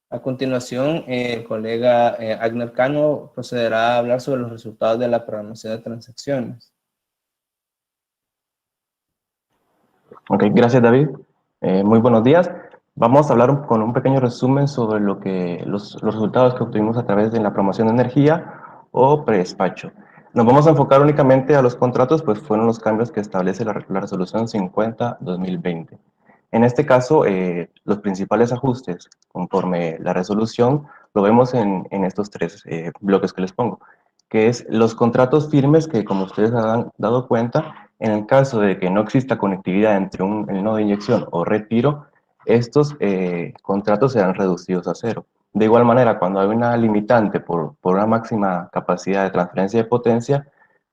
A continuación, el colega Agner Cano procederá a hablar sobre los resultados de la programación de transacciones. Ok, gracias David. Muy buenos días. Vamos a hablar con un pequeño resumen sobre los resultados que obtuvimos a través de la promoción de energía o predespacho. Nos vamos a enfocar únicamente a los contratos, pues fueron los cambios que establece la resolución 50-2020. En este caso, los principales ajustes conforme la resolución lo vemos en estos tres bloques que les pongo, que es los contratos firmes que, como ustedes han dado cuenta, en el caso de que no exista conectividad entre el nodo de inyección o retiro, estos contratos serán reducidos a cero. De igual manera, cuando hay una limitante por una máxima capacidad de transferencia de potencia,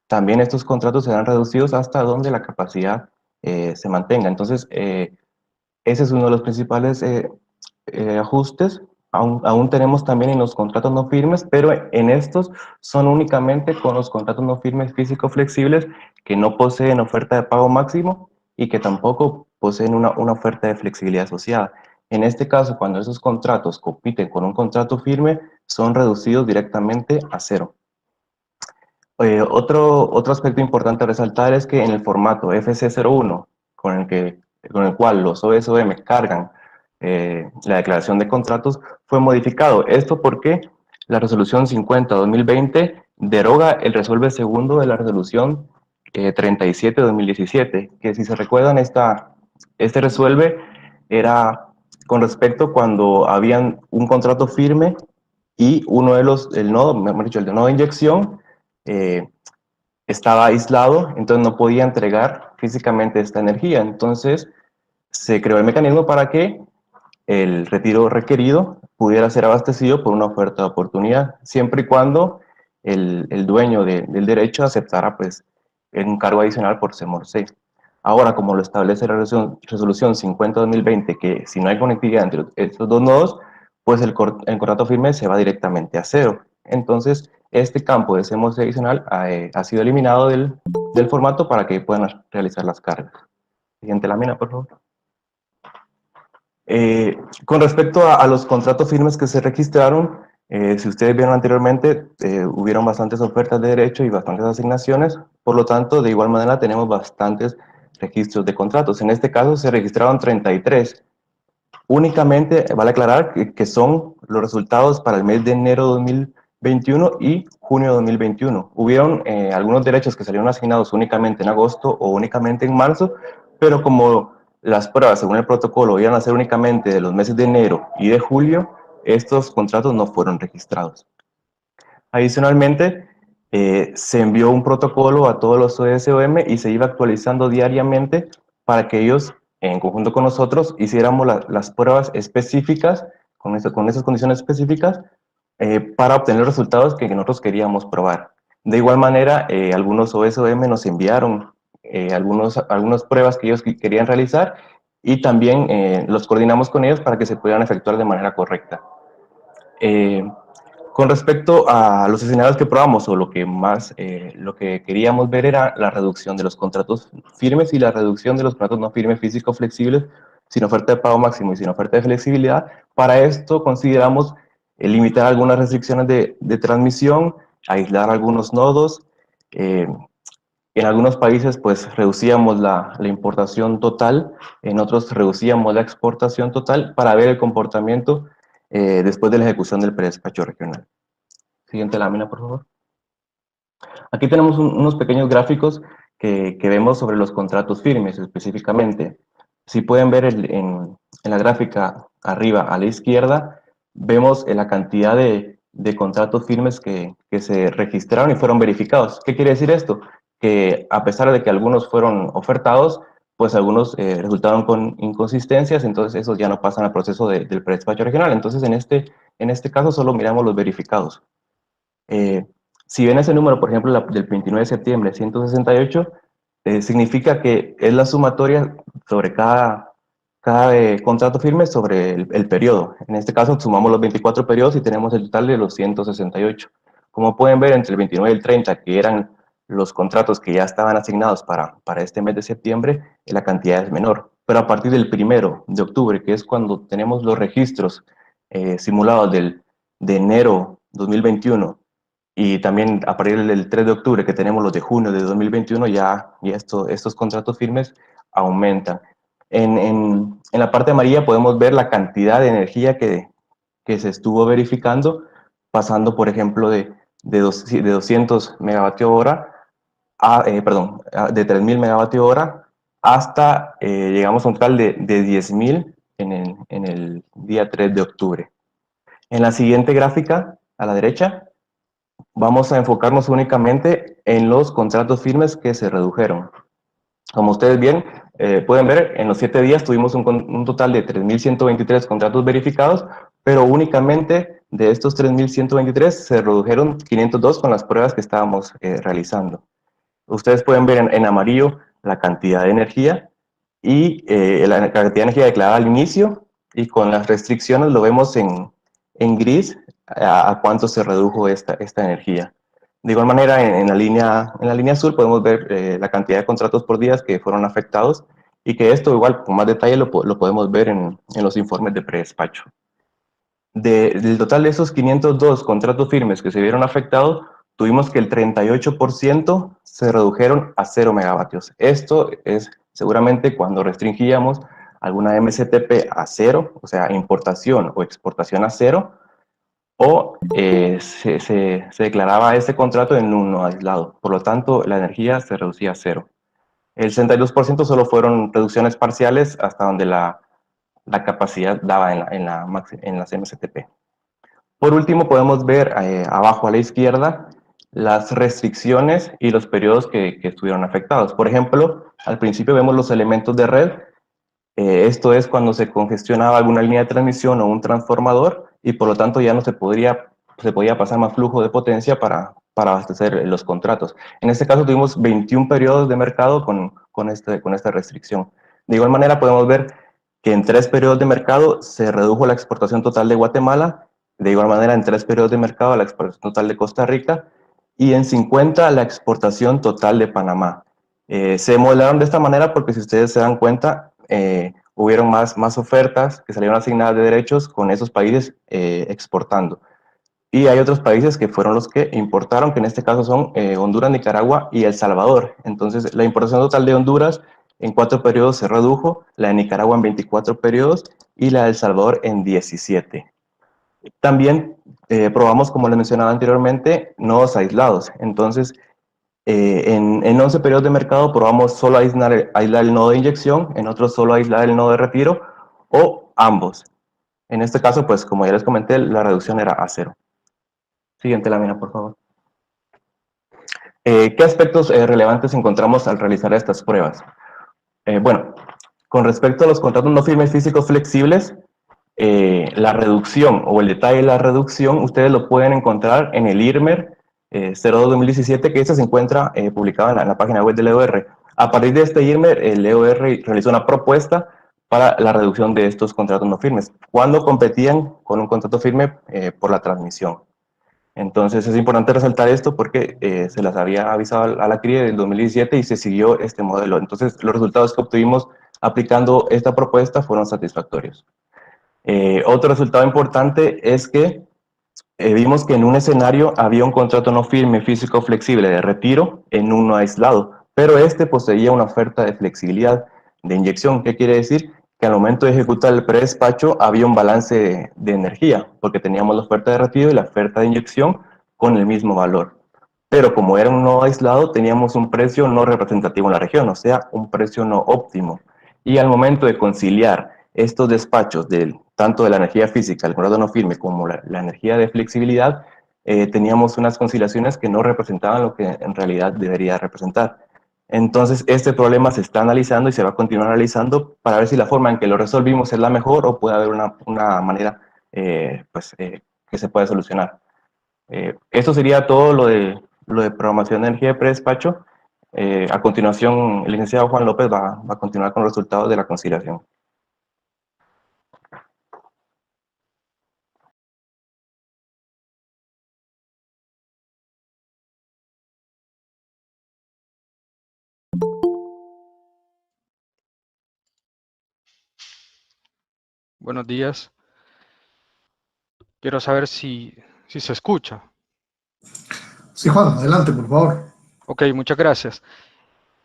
también estos contratos serán reducidos hasta donde la capacidad se mantenga. Entonces, ese es uno de los principales ajustes. Aún tenemos también en los contratos no firmes, pero en estos son únicamente con los contratos no firmes físico-flexibles que no poseen oferta de pago máximo y que tampoco poseen una oferta de flexibilidad asociada. En este caso, cuando esos contratos compiten con un contrato firme, son reducidos directamente a cero. Otro aspecto importante a resaltar es que en el formato FC01, con el cual los OSOM cargan la declaración de contratos, fue modificado. Esto porque la resolución 50-2020 deroga el resuelve segundo de la resolución 37-2017, que si se recuerdan, este resuelve era con respecto cuando habían un contrato firme y uno de el nodo, mejor dicho, el de nodo de inyección, eh, estaba aislado, entonces no podía entregar físicamente esta energía. Entonces se creó el mecanismo para que el retiro requerido pudiera ser abastecido por una oferta de oportunidad, siempre y cuando el dueño del derecho aceptara pues un cargo adicional por C-C. Ahora, como lo establece la resolución 50-2020, que si no hay conectividad entre estos dos nodos, pues el contrato firme se va directamente a cero. Entonces, este campo de C-C adicional ha sido eliminado del formato para que puedan realizar las cargas. Siguiente lámina, por favor. Con respecto a los contratos firmes que se registraron, si ustedes vieron anteriormente, hubieron bastantes ofertas de derecho y bastantes asignaciones, por lo tanto, de igual manera tenemos bastantes registros de contratos. En este caso se registraron 33. Únicamente, vale aclarar que son los resultados para el mes de enero de 2021 y junio de 2021. Hubieron algunos derechos que salieron asignados únicamente en agosto o únicamente en marzo, pero como las pruebas según el protocolo iban a ser únicamente de los meses de enero y de julio, estos contratos no fueron registrados. Adicionalmente, se envió un protocolo a todos los OSOM y se iba actualizando diariamente para que ellos, en conjunto con nosotros, hiciéramos las pruebas específicas, con esas condiciones específicas, para obtener los resultados que nosotros queríamos probar. De igual manera, algunos OSOM nos enviaron algunas pruebas que ellos querían realizar y también los coordinamos con ellos para que se pudieran efectuar de manera correcta. Con respecto a los escenarios que probamos, o lo que queríamos ver era la reducción de los contratos firmes y la reducción de los contratos no firmes físicos flexibles sin oferta de pago máximo y sin oferta de flexibilidad. Para esto consideramos limitar algunas restricciones de transmisión, aislar algunos nodos. Eh, en algunos países pues reducíamos la importación total, en otros reducíamos la exportación total para ver el comportamiento después de la ejecución del predespacho regional. Siguiente lámina, por favor. Aquí tenemos unos pequeños gráficos que vemos sobre los contratos firmes específicamente. Si pueden ver en la gráfica arriba a la izquierda, vemos la cantidad de contratos firmes que se registraron y fueron verificados. ¿Qué quiere decir esto? Que a pesar de que algunos fueron ofertados, pues algunos resultaron con inconsistencias, entonces esos ya no pasan al proceso del predespacho regional. Entonces en este caso solo miramos los verificados. Eh, si ven ese número, por ejemplo, del 29 de septiembre, 168, significa que es la sumatoria sobre cada contrato firme sobre el periodo. En este caso, sumamos los 24 periodos y tenemos el total de los 168. Como pueden ver, entre el 29 y el 30, que eran los contratos que ya estaban asignados para este mes de septiembre, la cantidad es menor. Pero a partir del 1 de octubre, que es cuando tenemos los registros simulados de enero 2021 y también a partir del 3 de octubre que tenemos los de junio de 2021, ya estos contratos firmes aumentan. En la parte amarilla podemos ver la cantidad de energía que se estuvo verificando, pasando, por ejemplo, de 200 megavatios hora de 3000 megavatios hora hasta llegamos a un total de 10.000 en el día 3 de octubre. En la siguiente gráfica, a la derecha, vamos a enfocarnos únicamente en los contratos firmes que se redujeron. Como ustedes bien pueden ver, en los 7 días tuvimos un total de 3.123 contratos verificados, pero únicamente de estos 3.123 se redujeron 502 con las pruebas que estábamos realizando. Ustedes pueden ver en amarillo la cantidad de energía y la cantidad de energía declarada al inicio, y con las restricciones lo vemos en gris a cuánto se redujo esta energía. De igual manera, en la línea azul podemos ver la cantidad de contratos por día que fueron afectados, y que esto igual con más detalle lo podemos ver en los informes de predespacho. Del total de esos 502 contratos firmes que se vieron afectados, tuvimos que el 38% se redujeron a 0 megavatios. Esto es seguramente cuando restringíamos alguna MSTP a 0, o sea, importación o exportación a 0, o se declaraba este contrato en uno aislado. Por lo tanto, la energía se reducía a 0. El 62% solo fueron reducciones parciales hasta donde la capacidad daba en las MSTP. Por último, podemos ver abajo a la izquierda las restricciones y los periodos que estuvieron afectados. Por ejemplo, al principio vemos los elementos de red. Esto es cuando se congestionaba alguna línea de transmisión o un transformador, y por lo tanto ya no se podía pasar más flujo de potencia para abastecer los contratos. En este caso tuvimos 21 periodos de mercado con esta restricción. De igual manera podemos ver que en 3 periodos de mercado se redujo la exportación total de Guatemala, de igual manera en 3 periodos de mercado la exportación total de Costa Rica, y en 50 la exportación total de Panamá. Se modelaron de esta manera porque, si ustedes se dan cuenta, hubieron más ofertas que salieron asignadas de derechos con esos países exportando. Y hay otros países que fueron los que importaron, que en este caso son Honduras, Nicaragua y El Salvador. Entonces, la importación total de Honduras en 4 periodos se redujo, la de Nicaragua en 24 periodos y la de El Salvador en 17. También probamos, como les mencionaba anteriormente, nodos aislados. Entonces, en 11 periodos de mercado probamos solo aislar el nodo de inyección, en otros solo aislar el nodo de retiro, o ambos. En este caso, pues como ya les comenté, la reducción era a 0. Siguiente lámina, por favor. ¿Qué aspectos relevantes encontramos al realizar estas pruebas? Bueno, con respecto a los contratos no firmes físicos flexibles, la reducción o el detalle de la reducción ustedes lo pueden encontrar en el IRMER 02-2017, que este se encuentra publicado en la página web del EOR. A partir de este IRMER, el EOR realizó una propuesta para la reducción de estos contratos no firmes, cuando competían con un contrato firme por la transmisión. Entonces es importante resaltar esto porque se las había avisado a la CRIE del 2017 y se siguió este modelo. Entonces los resultados que obtuvimos aplicando esta propuesta fueron satisfactorios. Otro resultado importante es que vimos que en un escenario había un contrato no firme físico flexible de retiro en uno aislado, pero este poseía una oferta de flexibilidad de inyección. ¿Qué quiere decir? Que al momento de ejecutar el predespacho había un balance de energía, porque teníamos la oferta de retiro y la oferta de inyección con el mismo valor. Pero como era un nodo aislado, teníamos un precio no representativo en la región, o sea, un precio no óptimo. Y al momento de conciliar estos despachos tanto de la energía física, el contrato no firme, como la energía de flexibilidad, teníamos unas conciliaciones que no representaban lo que en realidad debería representar. Entonces, este problema se está analizando y se va a continuar analizando para ver si la forma en que lo resolvimos es la mejor, o puede haber una manera que se pueda solucionar. Esto sería todo lo de programación de energía de predespacho. A continuación, el licenciado Juan López va a continuar con los resultados de la conciliación. Buenos días. Quiero saber si se escucha. Sí, Juan, adelante, por favor. Ok, muchas gracias.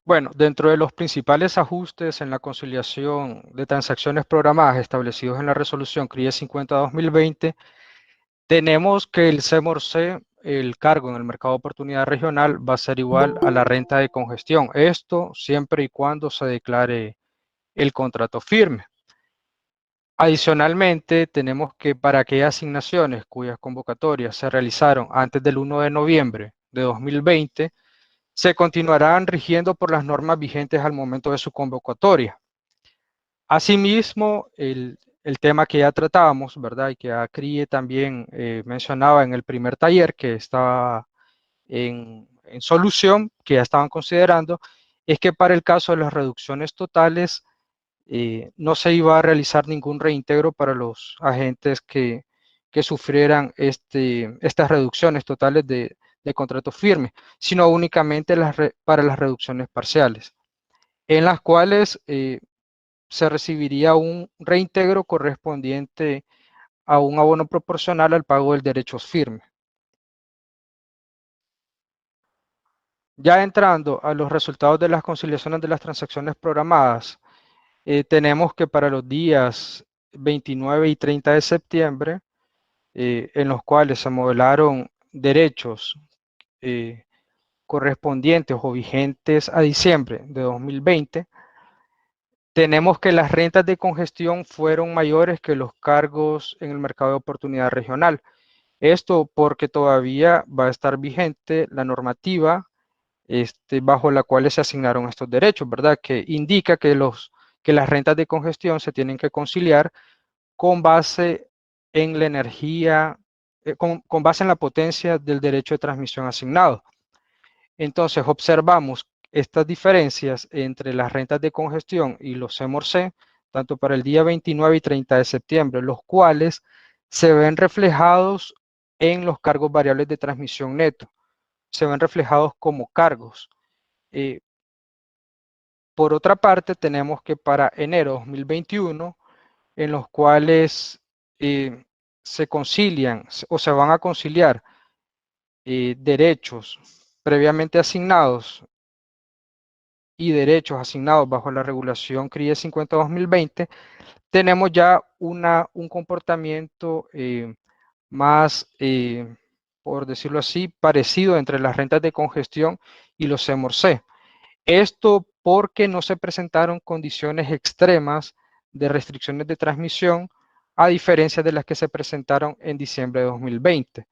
Bueno, dentro de los principales ajustes en la conciliación de transacciones programadas establecidos en la resolución CRIE 50-2020, tenemos que el CMORC, el cargo en el mercado de oportunidad regional, va a ser igual a la renta de congestión. Esto siempre y cuando se declare el contrato firme. Adicionalmente, tenemos que para aquellas asignaciones cuyas convocatorias se realizaron antes del 1 de noviembre de 2020, se continuarán rigiendo por las normas vigentes al momento de su convocatoria. Asimismo, el tema que ya tratábamos, ¿verdad? Y que CRIE también mencionaba en el primer taller que estaba en solución, que ya estaban considerando, es que para el caso de las reducciones totales, no se iba a realizar ningún reintegro para los agentes que sufrieran estas reducciones totales de contrato firme, sino únicamente para las reducciones parciales, en las cuales se recibiría un reintegro correspondiente a un abono proporcional al pago del derecho firme. Ya entrando a los resultados de las conciliaciones de las transacciones programadas, tenemos que para los días 29 y 30 de septiembre, en los cuales se modelaron derechos correspondientes o vigentes a diciembre de 2020, tenemos que las rentas de congestión fueron mayores que los cargos en el mercado de oportunidad regional. Esto porque todavía va a estar vigente la normativa bajo la cual se asignaron estos derechos, ¿verdad? Que indica que las rentas de congestión se tienen que conciliar con base en la energía, con base en la potencia del derecho de transmisión asignado. Entonces, observamos estas diferencias entre las rentas de congestión y los CMORC, tanto para el día 29 y 30 de septiembre, los cuales se ven reflejados en los cargos variables de transmisión neto, se ven reflejados como cargos. Por otra parte, tenemos que para enero 2021, en los cuales se concilian o se van a conciliar derechos previamente asignados y derechos asignados bajo la regulación CRIE 50-2020, tenemos ya un comportamiento más, por decirlo así, parecido entre las rentas de congestión y los CMORC. Esto porque no se presentaron condiciones extremas de restricciones de transmisión, a diferencia de las que se presentaron en diciembre de 2020.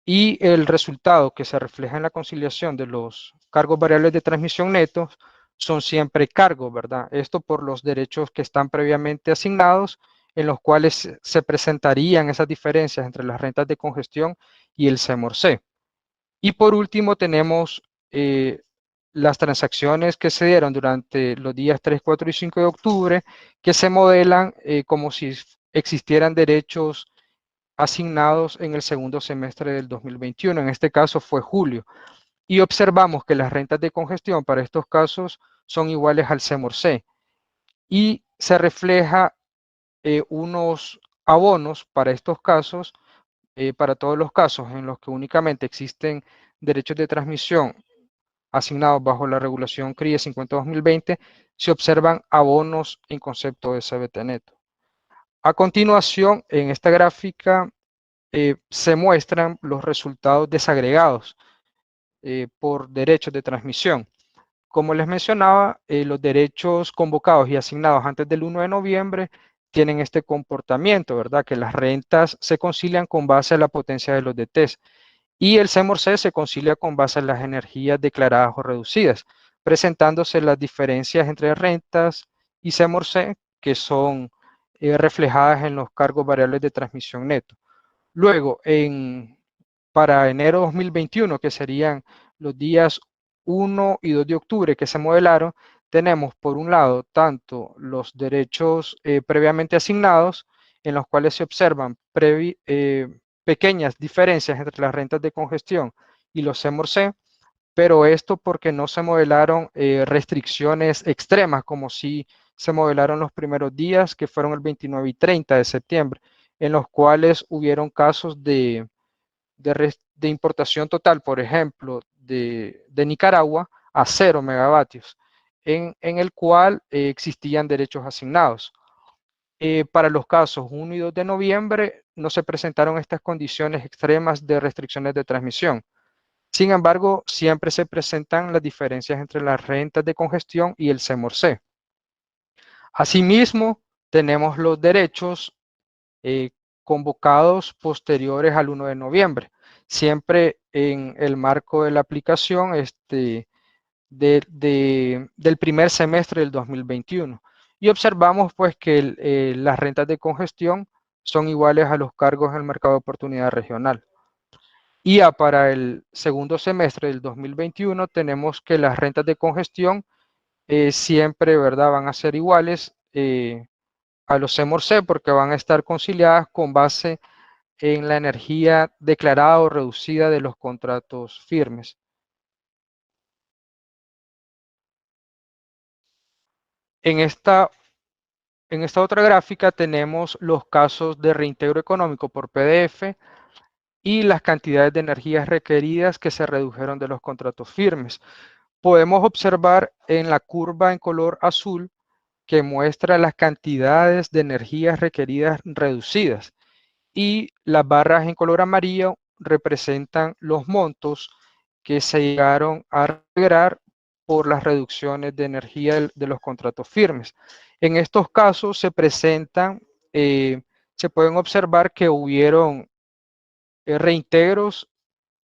Y el resultado que se refleja en la conciliación de los cargos variables de transmisión netos son siempre cargos, ¿verdad? Esto por los derechos que están previamente asignados, en los cuales se presentarían esas diferencias entre las rentas de congestión y el CMORC. Y por último tenemos las transacciones que se dieron durante los días 3, 4 y 5 de octubre, que se modelan como si existieran derechos asignados en el segundo semestre del 2021. En este caso fue julio. Y observamos que las rentas de congestión para estos casos son iguales al CMORC. Y se refleja unos abonos para estos casos, para todos los casos en los que únicamente existen derechos de transmisión asignados bajo la regulación CRIE 50-2020, se observan abonos en concepto de CBT neto. A continuación, en esta gráfica se muestran los resultados desagregados por derechos de transmisión. Como les mencionaba, los derechos convocados y asignados antes del 1 de noviembre tienen este comportamiento, ¿verdad? Que las rentas se concilian con base a la potencia de los DTs y el CMORC se concilia con base en las energías declaradas o reducidas, presentándose las diferencias entre rentas y CMORC que son reflejadas en los cargos variables de transmisión neto. Luego, para enero 2021, que serían los días 1 y 2 de octubre que se modelaron, tenemos por un lado tanto los derechos previamente asignados, en los cuales se observan pequeñas diferencias entre las rentas de congestión y los CMORC, pero esto porque no se modelaron restricciones extremas como si se modelaron los primeros días, que fueron el 29 y 30 de septiembre. en los cuales hubieron casos de importación total, por ejemplo, de Nicaragua a 0 megavatios, en el cual existían derechos asignados. Para los casos 1 y 2 de noviembre no se presentaron estas condiciones extremas de restricciones de transmisión. Sin embargo, siempre se presentan las diferencias entre las rentas de congestión y el CEMOR-C. Asimismo, tenemos los derechos convocados posteriores al 1 de noviembre, siempre en el marco de la aplicación del primer semestre del 2021. Y observamos pues que las rentas de congestión son iguales a los cargos en el mercado de oportunidad regional. Y ya para el segundo semestre del 2021 tenemos que las rentas de congestión siempre, ¿verdad?, van a ser iguales a los CEMOR-C porque van a estar conciliadas con base en la energía declarada o reducida de los contratos firmes. En esta otra gráfica tenemos los casos de reintegro económico por PDF y las cantidades de energías requeridas que se redujeron de los contratos firmes. Podemos observar en la curva en color azul que muestra las cantidades de energías requeridas reducidas y las barras en color amarillo representan los montos que se llegaron a lograr por las reducciones de energía de los contratos firmes. En estos casos se presentan, se pueden observar que hubieron reintegros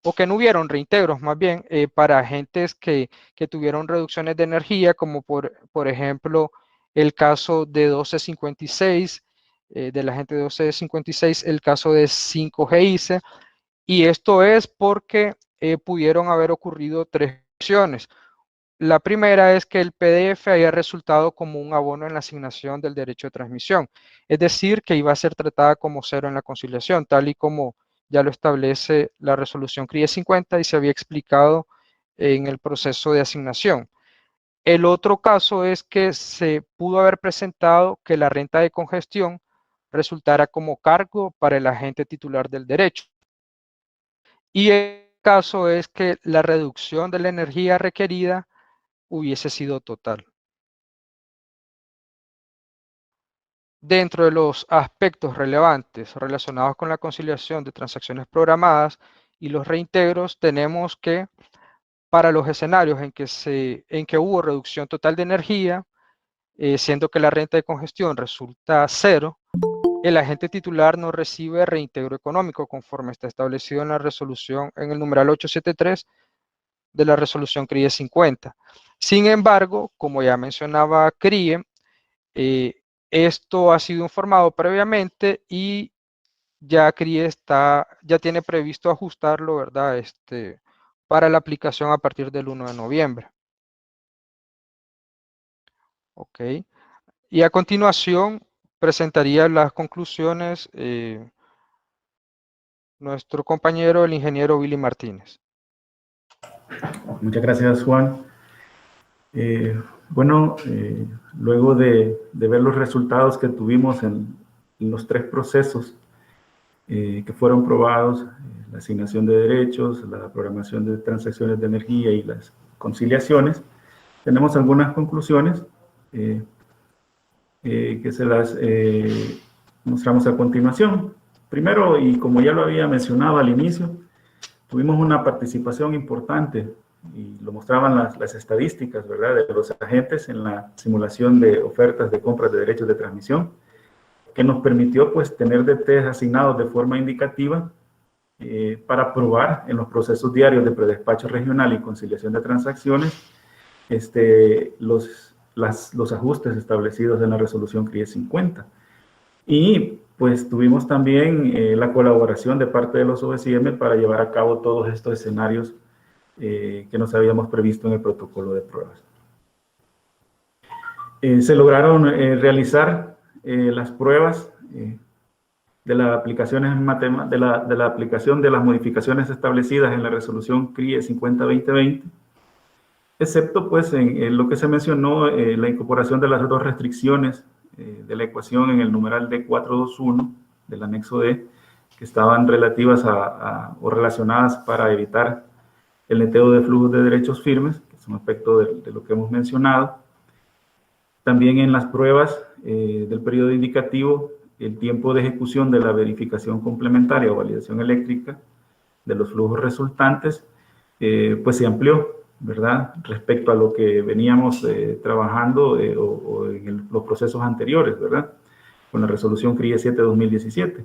o que no hubieron reintegros más bien para agentes que tuvieron reducciones de energía, como por ejemplo el caso de 1256, de la gente de 1256, el caso de 5GICE, y esto es porque pudieron haber ocurrido 3 acciones. La primera es que el PDF haya resultado como un abono en la asignación del derecho de transmisión, es decir, que iba a ser tratada como 0 en la conciliación, tal y como ya lo establece la resolución CRIE 50 y se había explicado en el proceso de asignación. El otro caso es que se pudo haber presentado que la renta de congestión resultara como cargo para el agente titular del derecho. Y el caso es que la reducción de la energía requerida hubiese sido total. Dentro de los aspectos relevantes relacionados con la conciliación de transacciones programadas y los reintegros, tenemos que para los escenarios en que hubo reducción total de energía, siendo que la renta de congestión resulta 0, el agente titular no recibe reintegro económico conforme está establecido en la resolución, en el numeral 873 de la resolución CRIE 50. Sin embargo, como ya mencionaba CRIE, esto ha sido informado previamente y ya CRIE ya tiene previsto ajustarlo, ¿verdad?, para la aplicación a partir del 1 de noviembre. Ok. Y a continuación presentaría las conclusiones nuestro compañero, el ingeniero Willy Martínez. Muchas gracias, Juan. Luego de ver los resultados que tuvimos en los 3 procesos que fueron probados, la asignación de derechos, la programación de transacciones de energía y las conciliaciones, tenemos algunas conclusiones que se las mostramos a continuación. Primero, y como ya lo había mencionado al inicio, tuvimos una participación importante y lo mostraban las estadísticas, ¿verdad?, de los agentes en la simulación de ofertas de compras de derechos de transmisión, que nos permitió pues tener DTs asignados de forma indicativa para probar en los procesos diarios de predespacho regional y conciliación de transacciones los ajustes establecidos en la resolución CRIE 50. Y pues tuvimos también la colaboración de parte de los OSIM para llevar a cabo todos estos escenarios que nos habíamos previsto en el protocolo de pruebas. Se lograron realizar las pruebas de la aplicación de las modificaciones establecidas en la resolución CRIE 50-2020, excepto pues en lo que se mencionó, la incorporación de las 2 restricciones de la ecuación en el numeral D421 del anexo D, que estaban relativas o relacionadas para evitar el neteo de flujos de derechos firmes, que es un aspecto de lo que hemos mencionado. También en las pruebas del periodo indicativo, el tiempo de ejecución de la verificación complementaria o validación eléctrica de los flujos resultantes, pues se amplió, ¿verdad? Respecto a lo que veníamos trabajando o en los procesos anteriores, ¿verdad? Con la resolución CRIE 7-2017.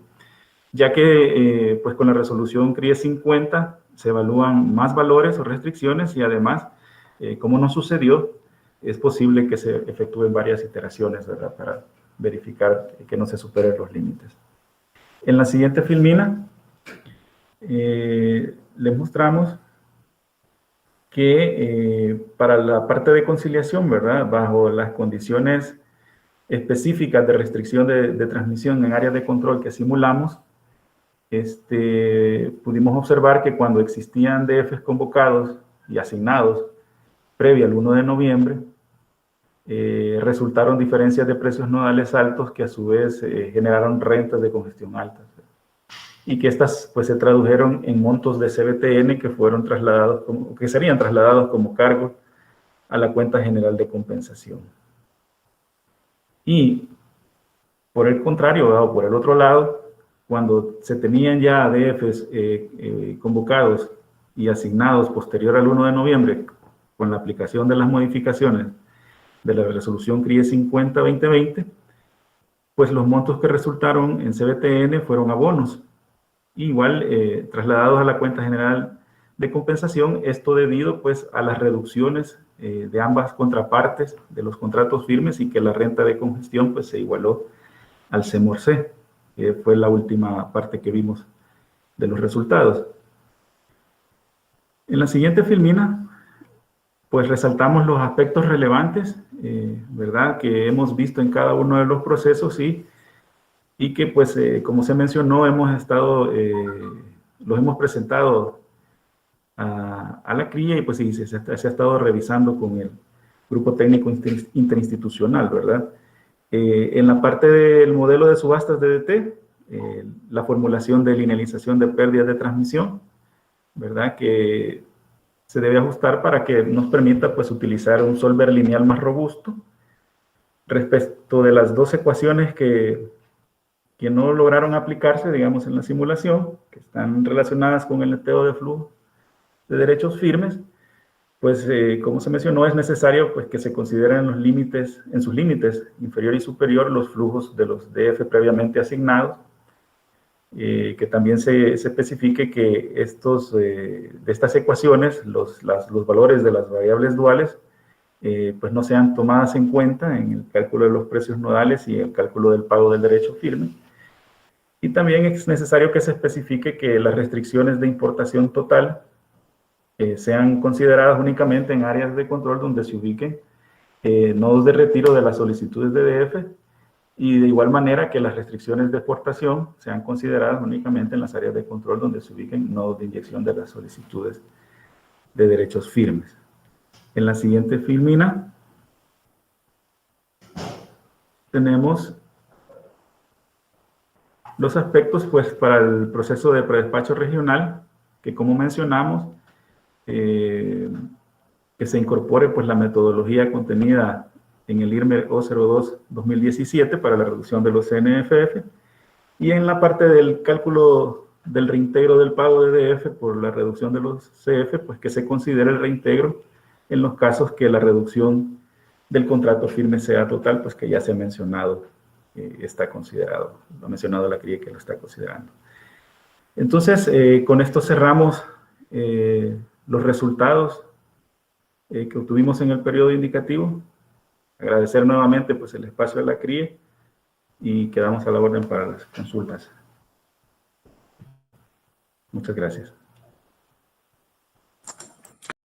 Ya que pues con la resolución CRIE 50 se evalúan más valores o restricciones y además, como nos sucedió, es posible que se efectúen varias iteraciones, ¿verdad? Para verificar que no se superen los límites. En la siguiente filmina les mostramos que para la parte de conciliación, ¿verdad? Bajo las condiciones específicas de restricción de transmisión en áreas de control que simulamos, pudimos observar que cuando existían DFs convocados y asignados previo al 1 de noviembre, resultaron diferencias de precios nodales altos que a su vez generaron rentas de congestión altas. Y que estas pues se tradujeron en montos de CBTN que fueron trasladados, que serían trasladados como cargos a la cuenta general de compensación. Y por el contrario, o por el otro lado, cuando se tenían ya ADFs convocados y asignados posterior al 1 de noviembre, con la aplicación de las modificaciones de la resolución CRIE 50-2020, pues los montos que resultaron en CBTN fueron abonos, igual trasladados a la cuenta general de compensación, esto debido pues a las reducciones de ambas contrapartes de los contratos firmes y que la renta de congestión pues se igualó al CEMOR-C, que fue la última parte que vimos de los resultados. En la siguiente filmina, pues resaltamos los aspectos relevantes, ¿verdad?, que hemos visto en cada uno de los procesos y que, pues, como se mencionó, los hemos presentado a la CRIE y, pues, sí, se ha estado revisando con el Grupo Técnico Interinstitucional, ¿verdad? En la parte del modelo de subastas DDT, la formulación de linealización de pérdidas de transmisión, ¿verdad?, que se debe ajustar para que nos permita pues utilizar un solver lineal más robusto respecto de las dos ecuaciones que no lograron aplicarse, digamos, en la simulación, que están relacionadas con el neteo de flujo de derechos firmes. Pues como se mencionó, es necesario pues que se consideren los límites, en sus límites inferior y superior, los flujos de los DF previamente asignados, que también se especifique que de estas ecuaciones, los valores de las variables duales, pues no sean tomadas en cuenta en el cálculo de los precios nodales y el cálculo del pago del derecho firme. Y también es necesario que se especifique que las restricciones de importación total sean consideradas únicamente en áreas de control donde se ubiquen nodos de retiro de las solicitudes de DF, y de igual manera que las restricciones de exportación sean consideradas únicamente en las áreas de control donde se ubiquen nodos de inyección de las solicitudes de derechos firmes. En la siguiente filmina tenemos los aspectos pues para el proceso de predespacho regional, que como mencionamos, que se incorpore pues la metodología contenida en el IRME O02-2017 para la reducción de los CNFF, y en la parte del cálculo del reintegro del pago de DF por la reducción de los CF, pues que se considere el reintegro en los casos que la reducción del contrato firme sea total, pues que ya se ha mencionado, está considerado, lo ha mencionado la CRIE que lo está considerando. Entonces, con esto cerramos los resultados que obtuvimos en el periodo indicativo. Agradecer nuevamente pues el espacio de la CRIE y quedamos a la orden para las consultas. Muchas gracias.